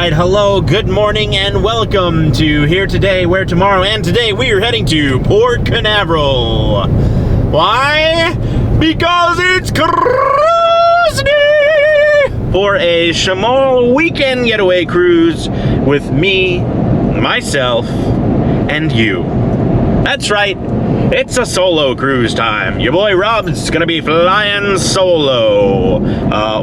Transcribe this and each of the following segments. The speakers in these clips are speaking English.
Alright, hello, good morning, and welcome to Here Today, Where Tomorrow, and today we are heading to Port Canaveral. Why? Because it's cruise day for a small weekend getaway cruise with me, myself, and you. That's right, it's a solo cruise time. Your boy Rob's gonna be flying solo.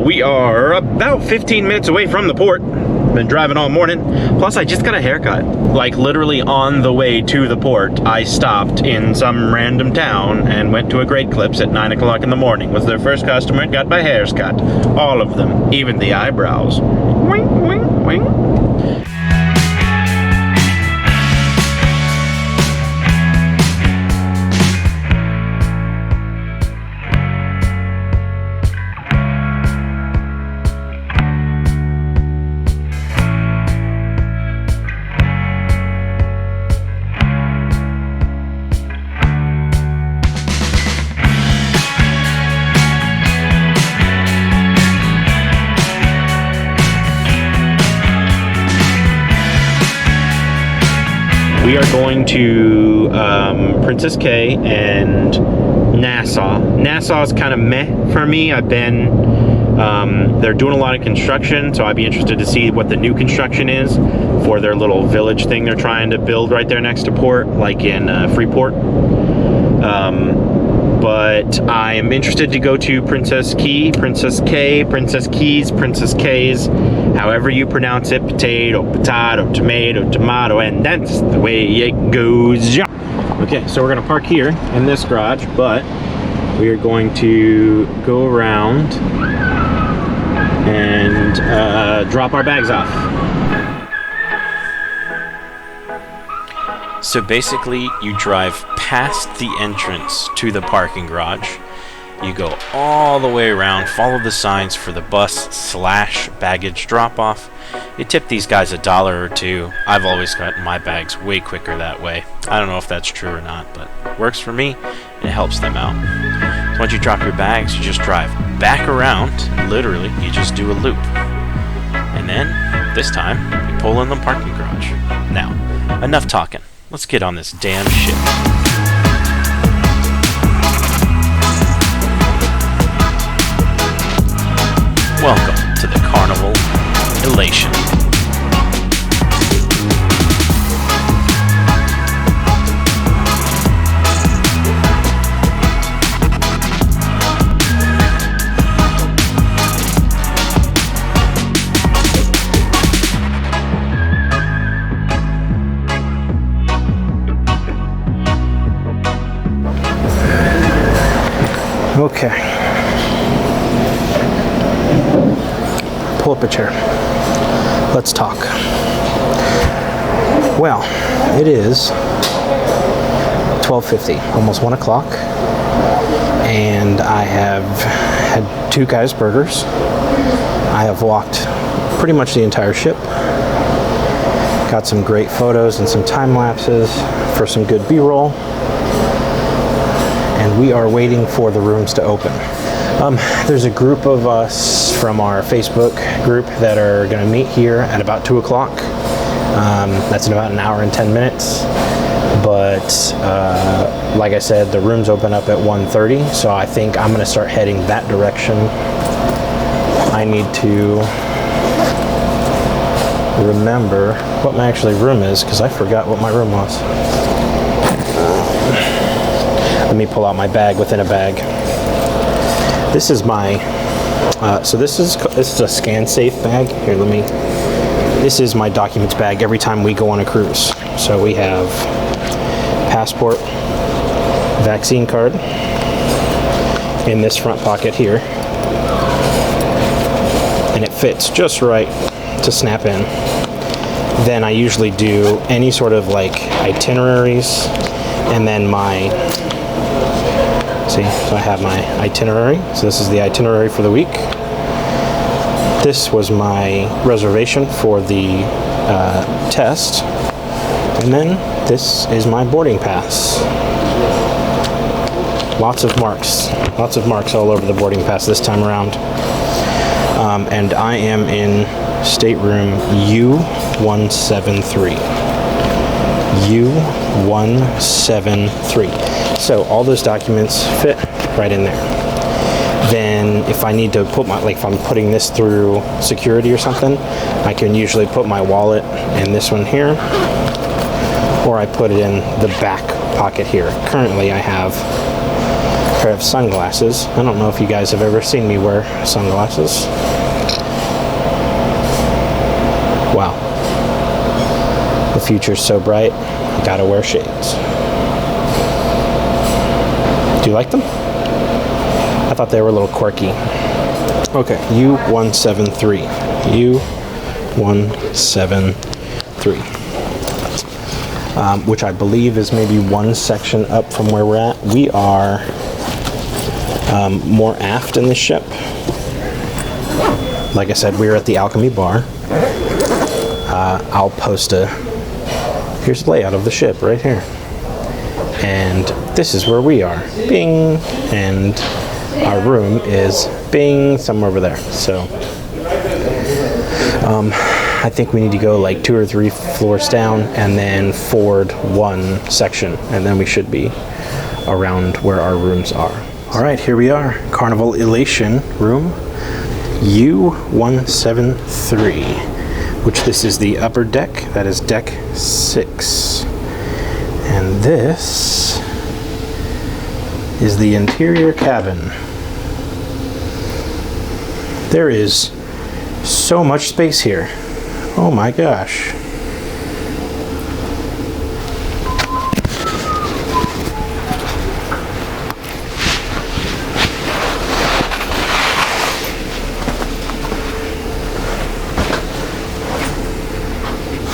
We are about 15 minutes away from the port. Been driving all morning. Plus, I just got a haircut. Like, literally on the way to the port, I stopped in some random town and went to a Great Clips at 9 o'clock in the morning. Was their first customer and got my hairs cut. All of them. Even the eyebrows. Wink, wink, wink. We are going to Princess Cay and Nassau. Nassau is kind of meh for me. They're doing a lot of construction, so I'd be interested to see what the new construction is for their little village thing they're trying to build right there next to port, like in Freeport. But I am interested to go to Princess Cay, Princess Keys, Princess Cays, however you pronounce it, potato, tomato, and that's the way it goes. Okay, so we're gonna park here in this garage, but we are going to go around and drop our bags off. So basically, you drive past the entrance to the parking garage. You go all the way around, follow the signs for the bus/baggage drop-off. You tip these guys $1 or $2. I've always gotten my bags way quicker that way. I don't know if that's true or not, but it works for me, and it helps them out. So once you drop your bags, you just drive back around. Literally, you just do a loop. And then, this time, you pull in the parking garage. Now, enough talking. Let's get on this damn ship. Welcome to the Carnival Elation. Okay. Pull up a chair. Let's talk. Well, it is 12:50, almost 1 o'clock, and I have had 2 Guy's Burgers. I have walked pretty much the entire ship. Got some great photos and some time lapses for some good B-roll. And we are waiting for the rooms to open. There's a group of us from our Facebook group that are going to meet here at about 2 o'clock. That's in about an hour and 10 minutes. But like I said, the rooms open up at 1:30, so I think I'm going to start heading that direction. I need to remember what my actual room is, because I forgot what my room was. Let me pull out my bag within a bag. This is my, this is a scan safe bag. Here, this is my documents bag every time we go on a cruise. So we have passport, vaccine card in this front pocket here. And it fits just right to snap in. Then I usually do any sort of like itineraries, and then so I have my itinerary. So this is the itinerary for the week. This was my reservation for the test. And then this is my boarding pass. Lots of marks all over the boarding pass this time around. And I am in stateroom U173. U173. So all those documents fit right in there. Then if I need to put my, like if I'm putting this through security or something, I can usually put my wallet in this one here, or I put it in the back pocket here. Currently I have a pair of sunglasses. I don't know if you guys have ever seen me wear sunglasses. Wow. The future's so bright, I gotta wear shades. Do you like them? I thought they were a little quirky. Okay, U173. U173. Which I believe is maybe one section up from where we're at. We are more aft in the ship. Like I said, we're at the Alchemy Bar. I'll post here's the layout of the ship right here. And this is where we are. Bing! And our room is bing, somewhere over there. So I think we need to go like 2 or 3 floors down and then forward one section, and then we should be around where our rooms are. All right, here we are, Carnival Elation room U173, which this is the upper deck. That is deck 6. And this is the interior cabin. There is so much space here. Oh my gosh.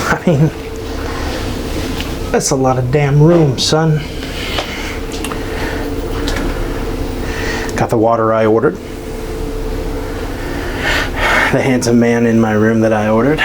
I mean, that's a lot of damn room, son. Got the water I ordered. The handsome man in my room that I ordered.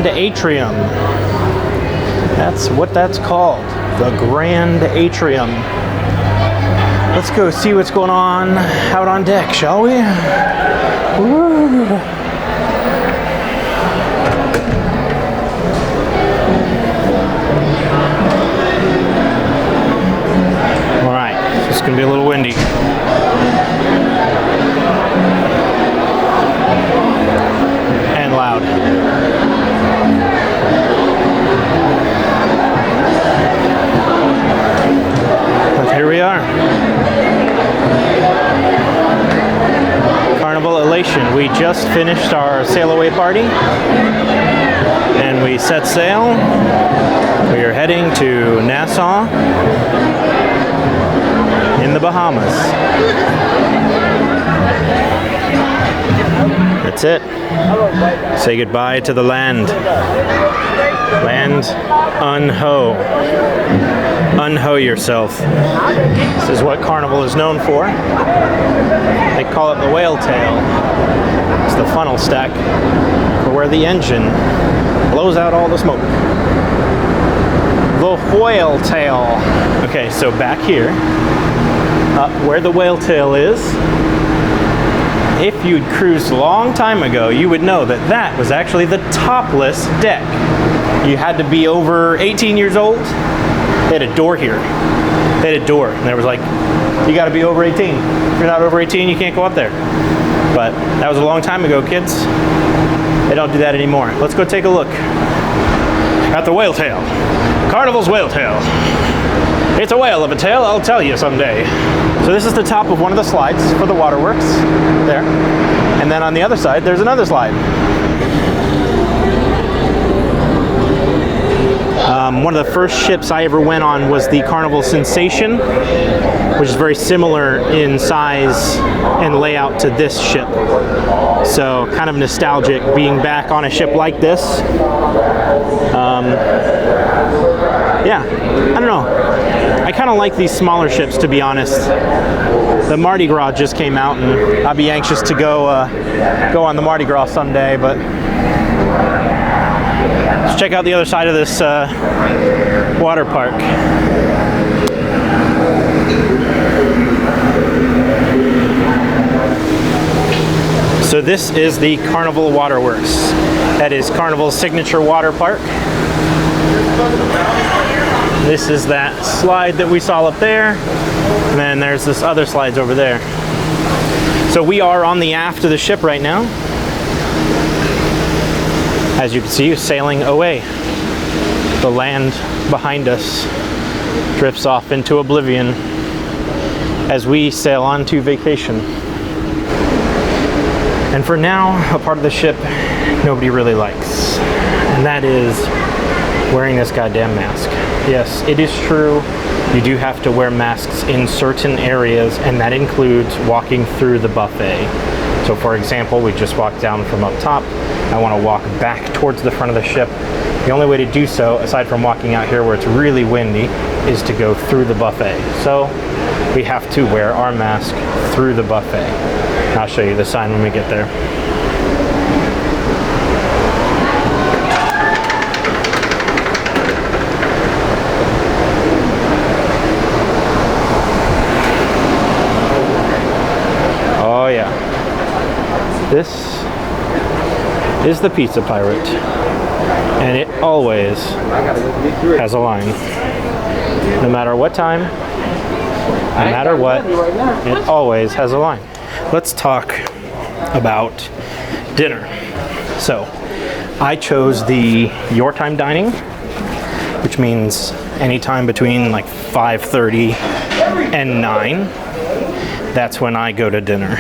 Atrium. That's what that's called. The Grand Atrium. Let's go see what's going on out on deck, shall we? Woo. All right, it's gonna be a little windy. And loud. Here we are. Carnival Elation. We just finished our sail away party and we set sail. We are heading to Nassau. the Bahamas. That's it. Say goodbye to the land. Land, unho. Unho yourself. This is what Carnival is known for. They call it the whale tail. It's the funnel stack for where the engine blows out all the smoke. The whale tail. Okay, so back here, where the whale tail is, if you'd cruised a long time ago, you would know that that was actually the topless deck. You had to be over 18 years old. They had a door here. They had a door, and there was like, you got to be over 18. If you're not over 18, you can't go up there. But that was a long time ago, kids. They don't do that anymore. Let's go take a look at the whale tail. Carnival's whale tail. It's a whale of a tail, I'll tell you someday. So this is the top of one of the slides for the waterworks, there. And then on the other side, there's another slide. One of the first ships I ever went on was the Carnival Sensation, which is very similar in size and layout to this ship. So kind of nostalgic being back on a ship like this. Yeah, I don't know. I kind of like these smaller ships, to be honest. The Mardi Gras just came out, and I'd be anxious to go on the Mardi Gras someday, but let's check out the other side of this water park. So this is the Carnival Waterworks. That is Carnival's signature water park. This is that slide that we saw up there, and then there's this other slides over there. So we are on the aft of the ship right now. As you can see, sailing away. The land behind us drifts off into oblivion as we sail on to vacation. And for now, a part of the ship nobody really likes, and that is wearing this goddamn mask. Yes, it is true, you do have to wear masks in certain areas, and that includes walking through the buffet. So for example, we just walked down from up top. I want to walk back towards the front of the ship. The only way to do so, aside from walking out here where it's really windy, is to go through the buffet. So we have to wear our mask through the buffet. I'll show you the sign when we get there. Oh yeah. This is the Pizza Pirate, and it always has a line. No matter what time, no matter what, it always has a line. Let's talk about dinner. So, I chose the your time dining, which means anytime between like 5:30 and 9. That's when I go to dinner.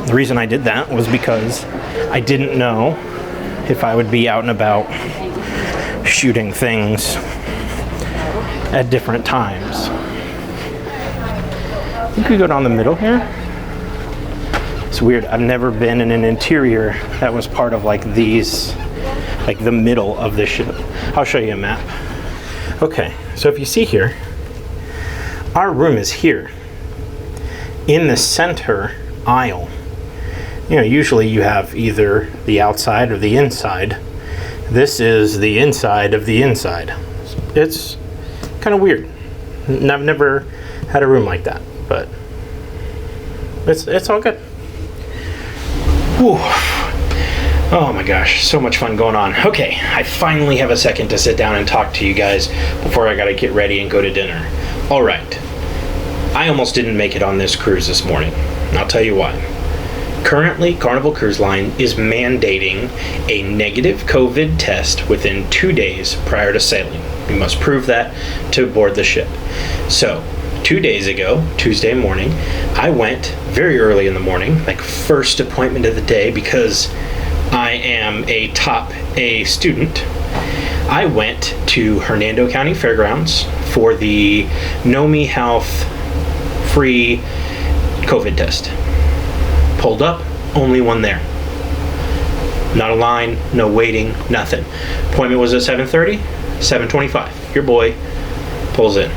The reason I did that was because I didn't know if I would be out and about shooting things at different times. I think we go down the middle here. It's weird. I've never been in an interior that was part of like these, like the middle of the ship. I'll show you a map. Okay, so if you see here, our room is here in the center aisle. You know, usually you have either the outside or the inside. This is the inside of the inside. It's kind of weird. I've never had a room like that, but it's all good. Whew. Oh my gosh, so much fun going on. Okay, I finally have a second to sit down and talk to you guys before I gotta get ready and go to dinner. All right, I almost didn't make it on this cruise this morning, and I'll tell you why. Currently, Carnival Cruise Line is mandating a negative COVID test within 2 days prior to sailing. You must prove that to board the ship. So, 2 days ago, Tuesday morning, I went very early in the morning, like first appointment of the day, because I am a top A student. I went to Hernando County Fairgrounds for the Know Me Health free COVID test. Pulled up, only one there. Not a line, no waiting, nothing. Appointment was at 7:30, 7:25. Your boy pulls in,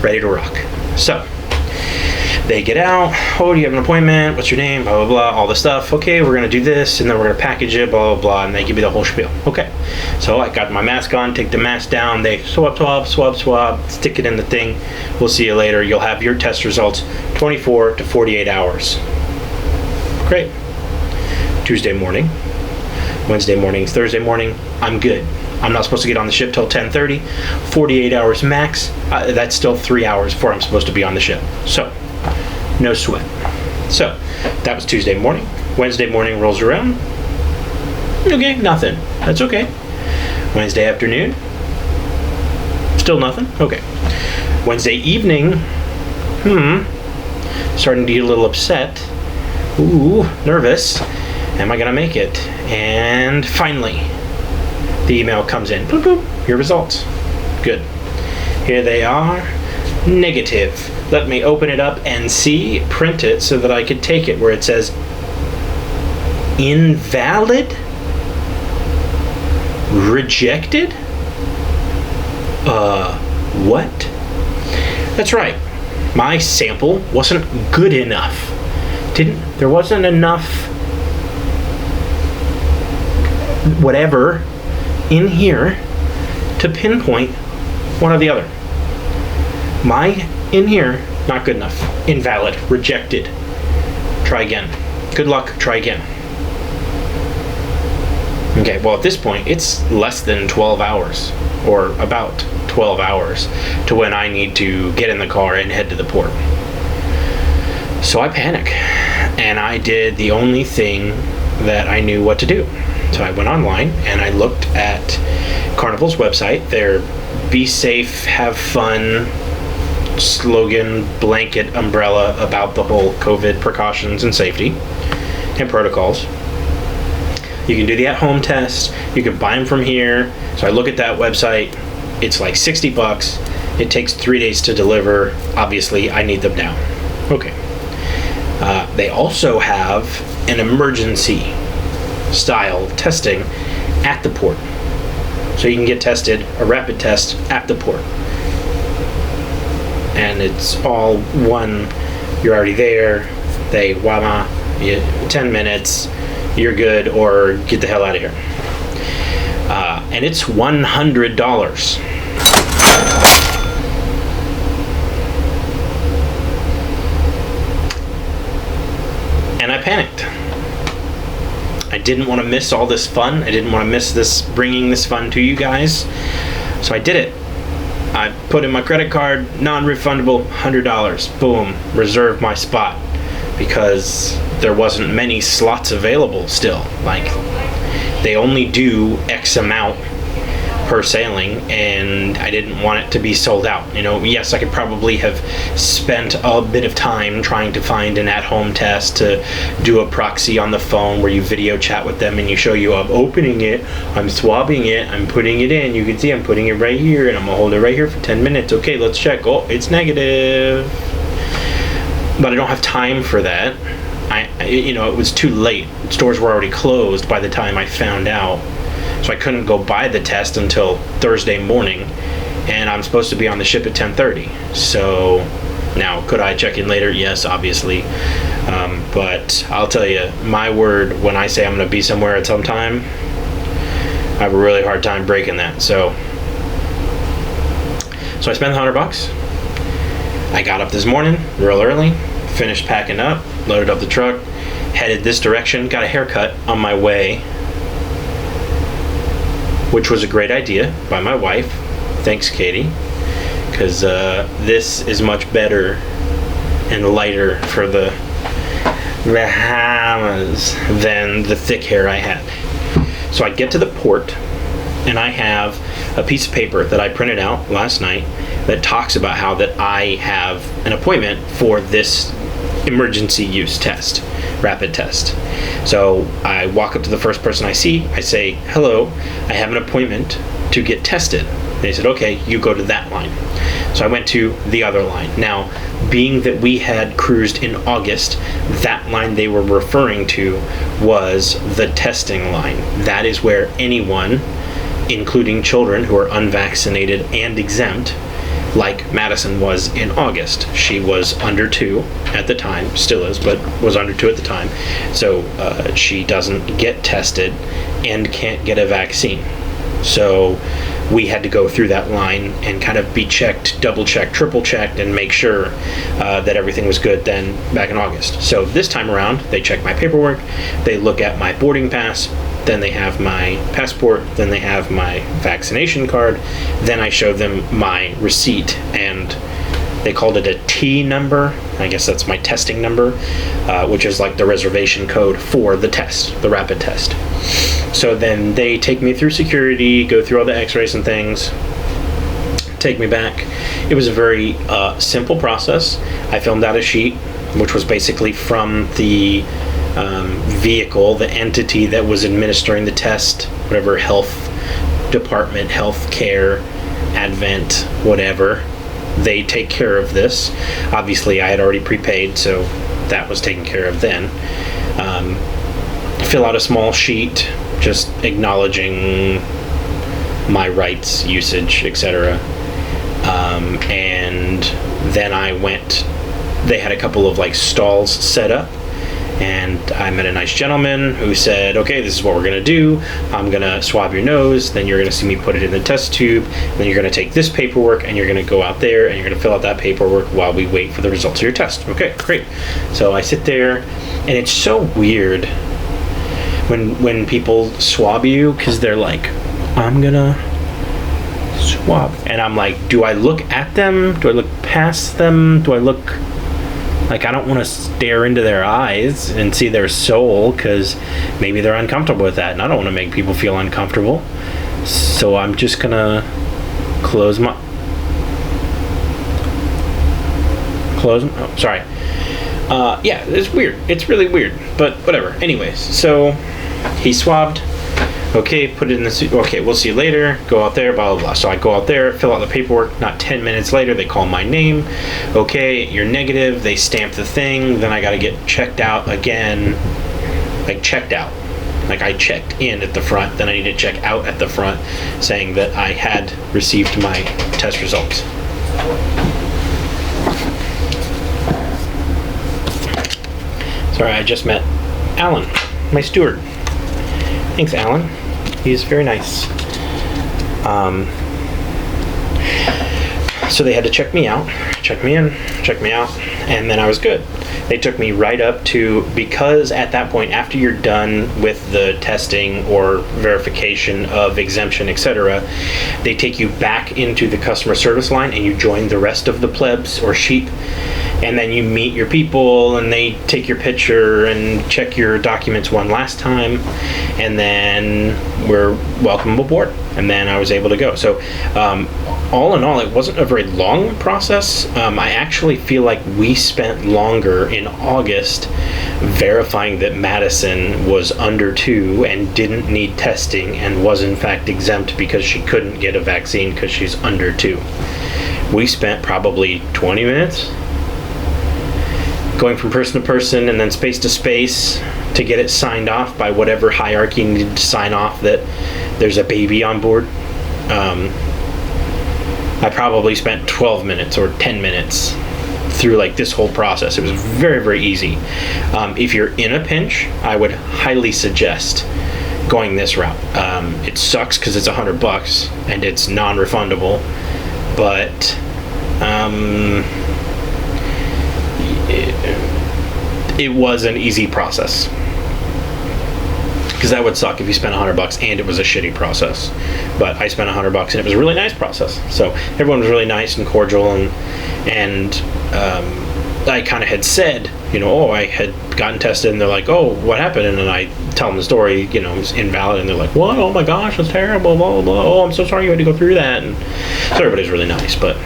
ready to rock. So, they get out. Oh, do you have an appointment? What's your name? Blah, blah, blah, all the stuff. Okay, we're going to do this, and then we're going to package it, blah, blah, blah, and they give me the whole spiel. Okay. So I got my mask on, take the mask down. They swab, stick it in the thing. We'll see you later. You'll have your test results 24 to 48 hours. Great. Tuesday morning, Wednesday morning, Thursday morning, I'm good. I'm not supposed to get on the ship till 10:30. 48 hours max. That's still 3 hours before I'm supposed to be on the ship. So, no sweat. So, that was Tuesday morning. Wednesday morning rolls around. Okay, nothing. That's okay. Wednesday afternoon. Still nothing. Okay. Wednesday evening. Starting to get a little upset. Ooh, nervous. Am I gonna make it? And finally, the email comes in. Boop, boop. Your results. Good. Here they are. Negative. Let me open it up and see, print it so that I could take it where it says invalid, rejected. What? That's right. My sample wasn't good enough. There wasn't enough whatever in here to pinpoint one or the other. My in here, not good enough. Invalid. Rejected. Try again. Good luck. Try again. Okay, well at this point, it's less than 12 hours, or about 12 hours, to when I need to get in the car and head to the port. So I panic, and I did the only thing that I knew what to do. So I went online, and I looked at Carnival's website, their Be Safe, Have Fun slogan, blanket, umbrella about the whole COVID precautions and safety and protocols. You can do the at-home test. You can buy them from here. So I look at that website. It's like $60. It takes 3 days to deliver. Obviously, I need them now. Okay. They also have an emergency style testing at the port. So you can get tested, a rapid test at the port. And it's all one, you're already there, they, 10 minutes, you're good, or get the hell out of here. And it's $100. And I panicked. I didn't want to miss all this fun. I didn't want to miss this, bringing this fun to you guys. So I did it. I put in my credit card, non-refundable, $100. Boom, reserved my spot, because there wasn't many slots available still. Like, they only do X amount per sailing, and I didn't want it to be sold out. You know, yes, I could probably have spent a bit of time trying to find an at-home test to do a proxy on the phone where you video chat with them and you show you I'm opening it, I'm swabbing it, I'm putting it in. You can see I'm putting it right here, and I'm gonna hold it right here for 10 minutes. Okay, let's check. Oh, it's negative. But I don't have time for that. It was too late. Stores were already closed by the time I found out. So I couldn't go buy the test until Thursday morning, and I'm supposed to be on the ship at 10:30. So now, could I check in later? Yes, obviously. But I'll tell you, my word, when I say I'm going to be somewhere at some time, I have a really hard time breaking that. So I spent $100. I got up this morning real early, finished packing up, loaded up the truck, headed this direction, got a haircut on my way, which was a great idea by my wife. Thanks, Katie, because this is much better and lighter for the Bahamas than the thick hair I had. So I get to the port, and I have a piece of paper that I printed out last night that talks about how that I have an appointment for this emergency use test, rapid test. So I walk up to the first person I see. I say, hello, I have an appointment to get tested. They said, okay, you go to that line. So I went to the other line. Now, being that we had cruised in August, that line they were referring to was the testing line. That is where anyone, including children who are unvaccinated and exempt, like Madison was in August. She was under 2 at the time, still is, but was under 2 at the time. So she doesn't get tested and can't get a vaccine. So we had to go through that line and kind of be checked, double checked, triple checked, and make sure that everything was good then back in August. So this time around, they check my paperwork, they look at my boarding pass, then they have my passport, then they have my vaccination card, then I show them my receipt, and they called it a T number. I guess that's my testing number, which is like the reservation code for the test, the rapid test. So then they take me through security, go through all the x-rays and things, take me back. It was a very simple process. I filmed out a sheet, which was basically from the vehicle, the entity that was administering the test, whatever health department, health care, Advent, whatever. They take care of this. Obviously, I had already prepaid, so that was taken care of then. Fill out a small sheet, just acknowledging my rights, usage, etc. And then I went. They had a couple of like stalls set up, and I met a nice gentleman who said, okay, this is what we're going to do. I'm going to swab your nose, then you're going to see me put it in the test tube, then you're going to take this paperwork and you're going to go out there and you're going to fill out that paperwork while we wait for the results of your test. Okay, great. So I sit there, and it's so weird when people swab you, because they're like, I'm going to swab. And I'm like, do I look at them? Do I look past them? Do I look... Like, I don't want to stare into their eyes and see their soul, because maybe they're uncomfortable with that, and I don't want to make people feel uncomfortable. So I'm just gonna close my... Oh, sorry. Yeah, it's weird. It's really weird, but whatever. Anyways, so he swabbed. Okay, put it in the suit. Okay, we'll see you later. Go out there, blah, blah, blah. So I go out there, fill out the paperwork. Not 10 minutes later, they call my name. Okay, you're negative. They stamp the thing. Then I got to get checked out again. Like, checked out. Like, I checked in at the front. Then I need to check out at the front, saying that I had received my test results. Sorry, I just met Alan, my steward. Thanks, Alan. He's very nice. So they had to check me out, check me in, check me out, and then I was good. They took me right up to, because at that point, after you're done with the testing or verification of exemption, etc., they take you back into the customer service line and you join the rest of the plebs or sheep, and then you meet your people and they take your picture and check your documents one last time, and then we're welcome aboard. And then I was able to go. So all in all, it wasn't a very long process. I actually feel like we spent longer in August verifying that Madison was under 2 and didn't need testing and was in fact exempt because she couldn't get a vaccine because she's under 2. We spent probably 20 minutes going from person to person and then space to space to get it signed off by whatever hierarchy needed to sign off that there's a baby on board. I probably spent 12 minutes or 10 minutes through like this whole process. It was very, very easy. If you're in a pinch, I would highly suggest going this route. It sucks because it's $100 and it's non-refundable, but it was an easy process. Because that would suck if you spent $100 and it was a shitty process. But I spent $100 and it was a really nice process. So everyone was really nice and cordial, and I kind of had said, oh, I had gotten tested, and they're like, oh, what happened? And then I tell them the story, it was invalid, and they're like, what? Oh my gosh, that's terrible, blah, blah, blah. Oh, I'm so sorry you had to go through that. And so everybody's really nice. But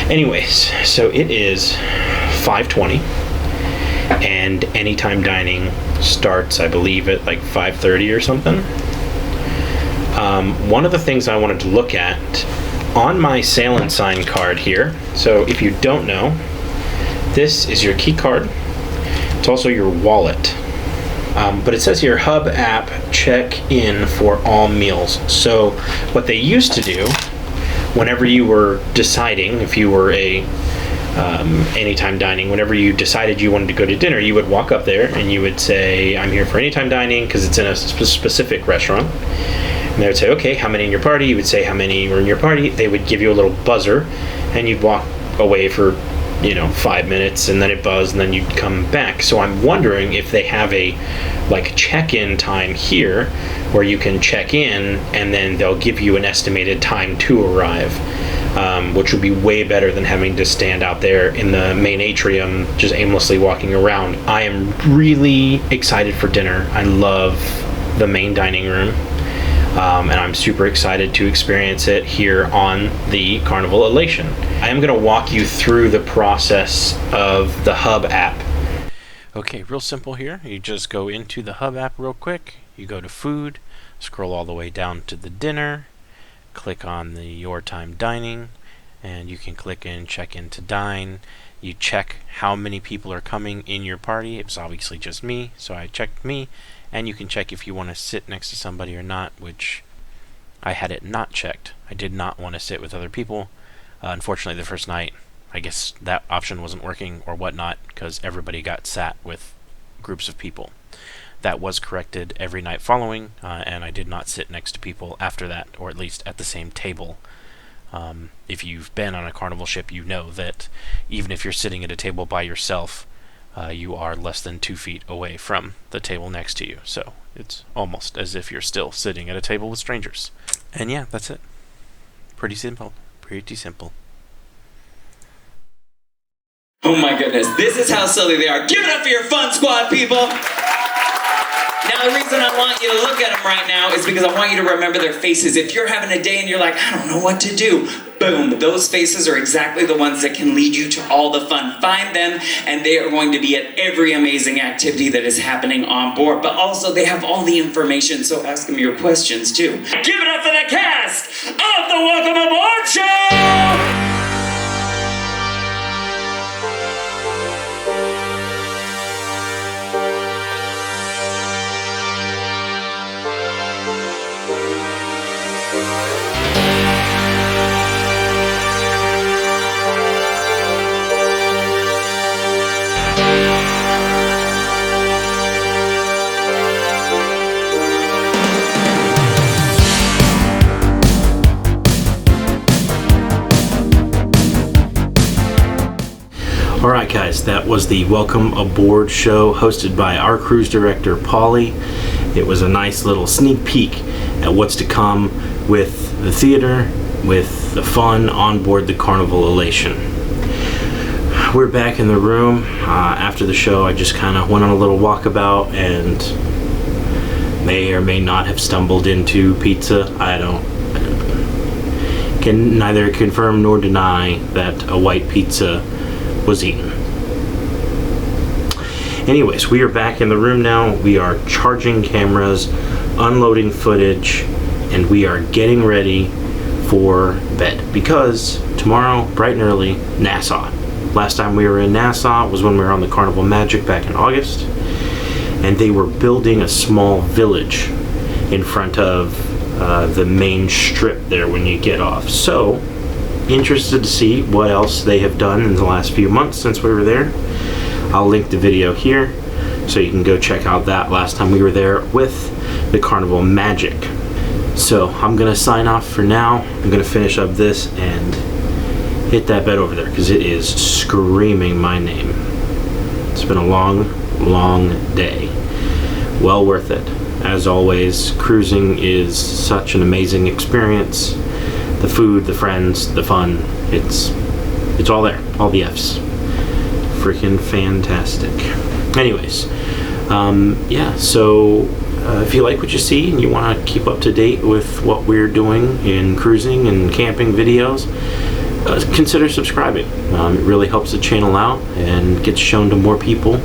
anyways, so it is 5:20. and anytime dining starts, I believe, at like 5:30 or something. One of the things I wanted to look at on my Sail and Sign card here, so if you don't know, this is your key card. It's also your wallet. But it says here, Hub app, check in for all meals. So what they used to do, whenever you were deciding, if you were a anytime dining, whenever you decided you wanted to go to dinner, you would walk up there and you would say, I'm here for anytime dining, because it's in a specific restaurant. And they would say, okay, how many in your party? You would say how many were in your party. They would give you a little buzzer, and you'd walk away for 5 minutes, and then it buzzed, and then you'd come back. So I'm wondering if they have a like check-in time here where you can check in and then they'll give you an estimated time to arrive, which would be way better than having to stand out there in the main atrium just aimlessly walking around. I am really excited for dinner. I love the main dining room. And I'm super excited to experience it here on the Carnival Elation. I am going to walk you through the process of the Hub app. Okay, real simple here. You just go into the Hub app real quick. You go to food, scroll all the way down to the dinner, click on the Your Time Dining, and you can click in Check In to Dine. You check how many people are coming in your party. It was obviously just me, so I checked me. And you can check if you want to sit next to somebody or not, which I had it not checked. I did not want to sit with other people. Unfortunately, the first night, I guess that option wasn't working or whatnot, because everybody got sat with groups of people. That was corrected every night following, and I did not sit next to people after that, or at least at the same table. If you've been on a Carnival ship, you know that even if you're sitting at a table by yourself, you are less than 2 feet away from the table next to you. So it's almost as if you're still sitting at a table with strangers. And yeah, that's it. Pretty simple. Pretty simple. Oh my goodness, this is how silly they are. Give it up for your fun squad, people! Now, the reason I want you to look at them right now is because I want you to remember their faces. If you're having a day and you're like, I don't know what to do, boom, those faces are exactly the ones that can lead you to all the fun. Find them, and they are going to be at every amazing activity that is happening on board. But also, they have all the information, so ask them your questions, too. Give it up for the cast of the Welcome Aboard Show! Alright guys, that was the Welcome Aboard show hosted by our cruise director, Polly. It was a nice little sneak peek at what's to come with the theater, with the fun on board the Carnival Elation. We're back in the room. After the show, I just kind of went on a little walkabout and may or may not have stumbled into pizza. I can neither confirm nor deny that a white pizza was eaten. Anyways, we are back in the room now. We are charging cameras, unloading footage, and we are getting ready for bed because tomorrow, bright and early, Nassau. Last time we were in Nassau was when we were on the Carnival Magic back in August, and they were building a small village in front of the main strip there when you get off. So interested to see what else they have done in the last few months since we were there. I'll link the video here so you can go check out that last time we were there with the Carnival Magic. So I'm gonna sign off for now. I'm gonna finish up this and hit that bed over there because it is screaming my name. It's been a long day. Well worth it. As always, cruising is such an amazing experience. The food, the friends, the fun, it's all there, all the F's. Freaking fantastic. Anyways, yeah, so if you like what you see and you want to keep up to date with what we're doing in cruising and camping videos, consider subscribing. It really helps the channel out and gets shown to more people.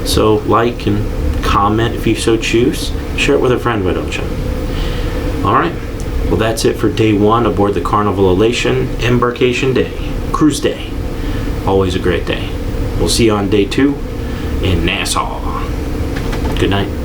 So like and comment if you so choose. Share it with a friend, why don't you? Alright, well that's it for day 1 aboard the Carnival Elation, Embarkation Day, Cruise Day. Always a great day. We'll see you on day 2 in Nassau. Good night.